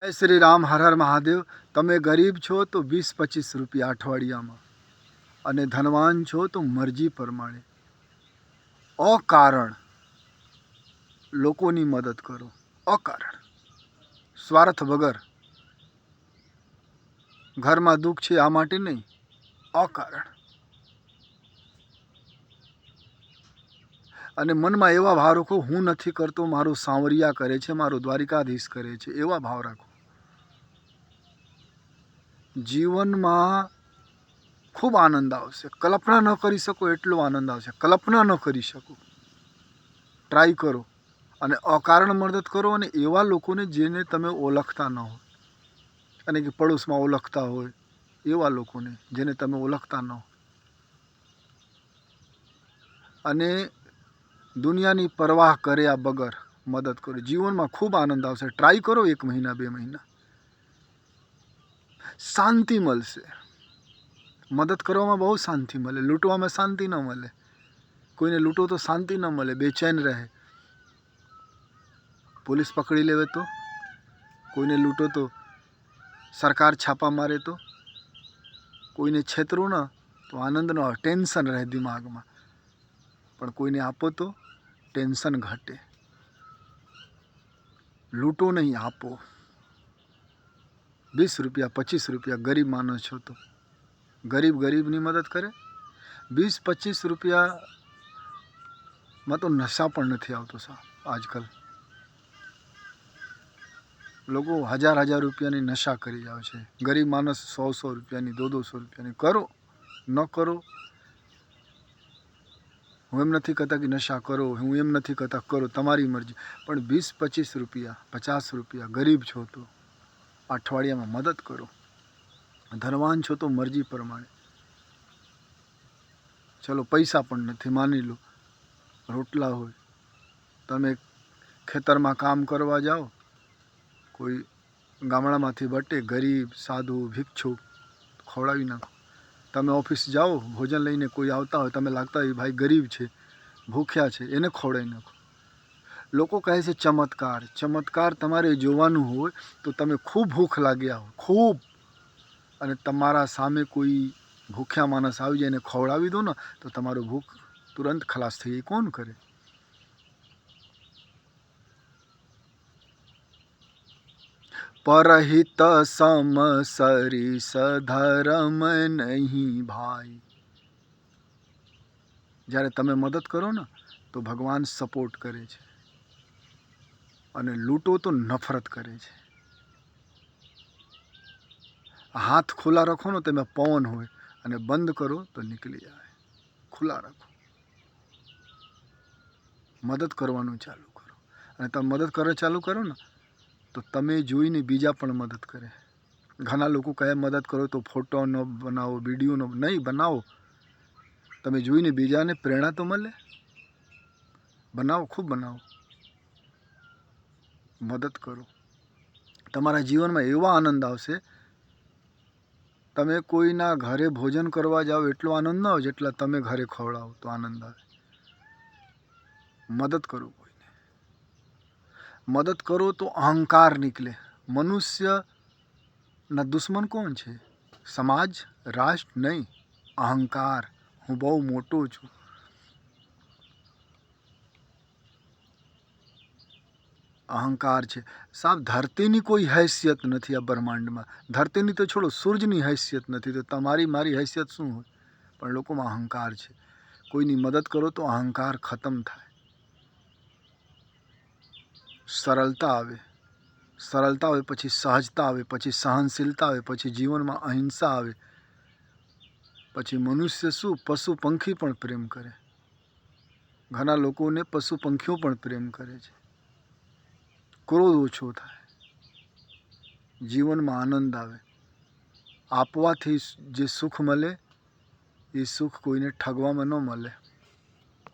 जय श्री राम, हर हर महादेव। તમે ગરીબ છો તો 20-25 રૂપિયા અઠવાડિયામાં, અને ધનવાન છો તો મરજી પ્રમાણે અકારણ લોકોની મદદ કરો, અકારણ, સ્વાર્થ વગર. ઘરમાં દુઃખ છે આ માટે નહીં, અકારણ. અને મનમાં એવા ભાવ રાખો, હું નથી કરતો, મારું સાંવરિયા કરે છે, મારો દ્વારિકાધીશ કરે છે, એવા ભાવ રાખો. જીવનમાં ખૂબ આનંદ આવશે. કલ્પના ન કરી શકો એટલો આનંદ આવશે. કલ્પના ન કરી શકો. ટ્રાય કરો અને અકારણ મદદ કરો. અને એવા લોકોને જેને તમે ઓળખતા ન હોય, અને કે પડોશમાં ઓળખતા હોય એવા લોકોને જેને તમે ઓળખતા ન હોય, અને દુનિયાની પરવાહ કર્યા વગર મદદ કરો. જીવનમાં ખૂબ આનંદ આવશે. ટ્રાય કરો 1 મહિના 2 મહિના, શાંતિ મળશે. મદદ કરવામાં બહુ શાંતિ મળે. લૂંટવામાં શાંતિ ન મળે. કોઈને લૂંટો તો શાંતિ ન મળે, બેચેન રહે. પોલીસ પકડી લેવે તો, કોઈને લૂંટો તો સરકાર છાપા મારે તો, કોઈને છેતરો ન તો આનંદ ન આવે, ટેન્શન રહે દિમાગમાં. પણ કોઈને આપો તો ટેન્શન ઘટે. લૂંટો નહીં, આપો. 20 રૂપિયા 25 રૂપિયા, ગરીબ માણસ છો તો ગરીબની મદદ કરે. 20-25 રૂપિયામાં તો નશા પણ નથી આવતો સાહેબ. આજકાલ લોકો 1000 રૂપિયાની નશા કરી જાય છે. ગરીબ માણસ 100 રૂપિયાની, 200 રૂપિયાની. કરો ન કરો, હું એમ નથી કહેતા કે નશા કરો, હું એમ નથી કહેતા કરો, તમારી મરજી. પણ 20-25 રૂપિયા 50 રૂપિયા, ગરીબ છો તો અઠવાડિયામાં મદદ કરો. ધનવાન છો તો મરજી પ્રમાણે. ચલો પૈસા પણ નથી, માની લો રોટલા હોય, તમે ખેતરમાં કામ કરવા જાઓ, કોઈ ગામડામાંથી બટે, ગરીબ સાધુ ભિક્ષુક, ખવડાવી નાખો. તમે ઓફિસ જાઓ, ભોજન લઈને કોઈ આવતા હોય, તમે લાગતા હોય ભાઈ ગરીબ છે, ભૂખ્યા છે, એને ખવડાવી નાખો. લોકો કહે છે ચમત્કાર. ચમત્કાર તમારે જોવાનું હોય તો તમે ખૂબ ભૂખ લાગ્યા હોય, ખૂબ, અને તમારા સામે કોઈ ભૂખ્યા માણસ આવી જાય એને ખવડાવી દો ને, તો તમારો ભૂખ તુરંત ખલાસ થઈ જાય. કોણ કરે? પરહિત સમ સરીસ ધર્મ નહીં ભાઈ. જ્યારે તમે મદદ કરો ને તો ભગવાન સપોર્ટ કરે છે, અને લૂંટો તો નફરત કરે છે. હાથ ખુલ્લા રાખો ને, તેમાં પવન હોય, અને બંધ કરો તો નીકળી જાય. ખુલ્લા રાખો, મદદ કરવાનું ચાલુ કરો. અને તમે મદદ કરો ચાલુ કરો ને તો તમે જોઈને બીજા પણ મદદ કરે. ઘણા લોકો કહે મદદ કરો તો ફોટો ન બનાવો, વિડીયો નહીં બનાવો. તમે જોઈને બીજાને પ્રેરણા તો મળે. બનાવો, ખૂબ બનાવો, મદદ કરો. તમારા જીવનમાં એવા આનંદ આવશે. તમે કોઈના ઘરે ભોજન કરવા જાઓ એટલો આનંદ ન આવે જેટલા તમે ઘરે ખવડાવો તો આનંદ આવે. મદદ કરો કોઈને. મદદ કરો તો અહંકાર નીકળે. મનુષ્યના દુશ્મન કોણ છે? સમાજ, રાષ્ટ્ર નહીં, અહંકાર. હું બહુ મોટો છું. અહંકાર છે સાહેબ. ધરતીની કોઈ હેસિયત નથી આ બ્રહ્માંડમાં. ધરતીની તો છોડો, સૂર્યની હેસિયત નથી, તો તમારી મારી હેસિયત શું હોય? પણ લોકોમાં અહંકાર છે. કોઈની મદદ કરો તો અહંકાર ખતમ થાય. સરળતા આવે. સરળતા આવે પછી સહજતા આવે, પછી સહનશીલતા આવે, પછી જીવનમાં અહિંસા આવે. પછી મનુષ્ય શું, પશુ પંખી પણ પ્રેમ કરે. ઘણા લોકોને પશુ પંખીઓ પણ પ્રેમ કરે છે. ક્રોધ ઓછો થાય, જીવનમાં આનંદ આવે. આપવાથી જે સુખ મળે એ સુખ કોઈને ઠગવામાં ન મળે.